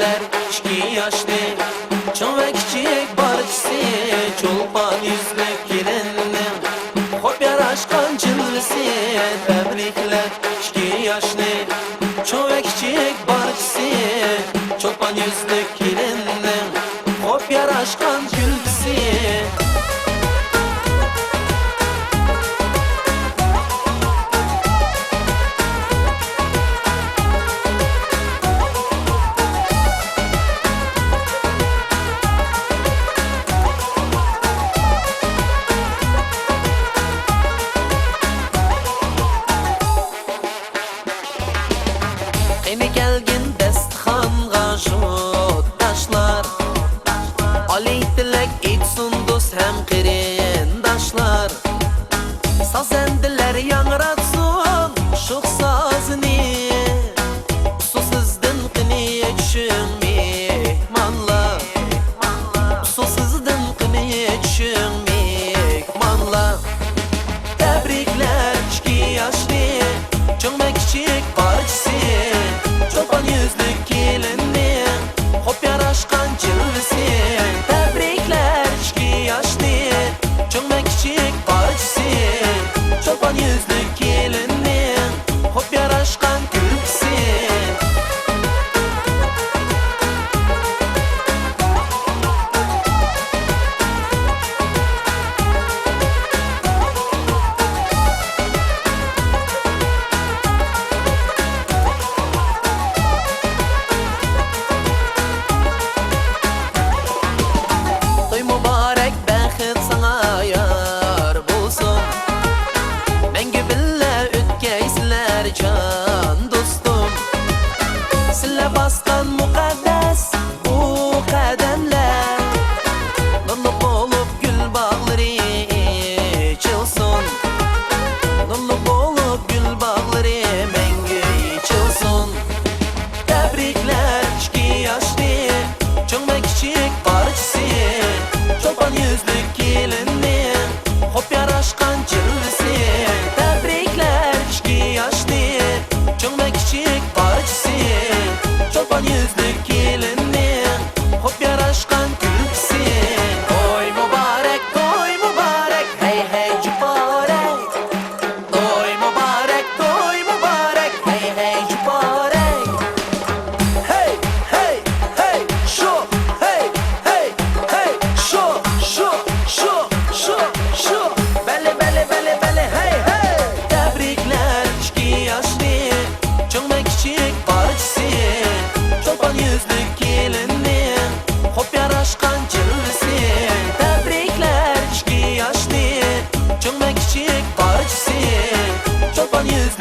Tebrikler 2 yaşlı çoğ ve küçük barışsı, çolpan yüzlü gelinle hop yaraşkan cılvısı. Tebrikler 2 yaşlı çoğ ve küçük barışsı, çolpan yüzlü gelinle hop yaraşkan cılvısı. Eni gelgin destxanğa şut taşlar, Ali dilek itsun dost hem qerindaşlar. Saz endiler yanıratsun şuq sazını, usulsüzdün qini düşün mihmanlar, usulsüzdün qini düşün mihmanlar. Tebrikler 2 yaşlı çoğ ve küçük barışsı, çolpan yüzlü gelinli hop yaraşkan cılvısı. Tebrikler 2 yaşlı çoğ ve küçük barışsı, çolpan yüzlü gelinli hop yaraşkan gülgüsü. Toy mübarek bəxit sana yar bulsun, Məngü billə ötkeysizlər can dostum. Sizlə basqan müqəddəs bu qədəmlər, nurlu olub gül bağları içilsin, nurlu olub gül bağları məngü içilsin. Tebrikler 2 yaşlı çoğ ve küçük barışsı, çolpan yüzlü gelinli hop yaraşkan cılvısı. Tebrikler 2 yaşlı çoğ ve küçük barışsı, çolpan yüzlü gelinli hop yaraşkan gülgüsü. Toy mübarek hey hey cübarek, toy mübarek hey hey cübarek. Hey hey hey şo, hey hey hey şo şo şo şo şo, bele bele bele bele hey hey. Tebrikler 2 yaşlı çoğ ve küçük barışsı, çolpan yüzlü gelinli hop yaraşkan cılvısı. Tebrikler 2 yaşlı çoğ ve küçük barışsı, çolpan yüzlü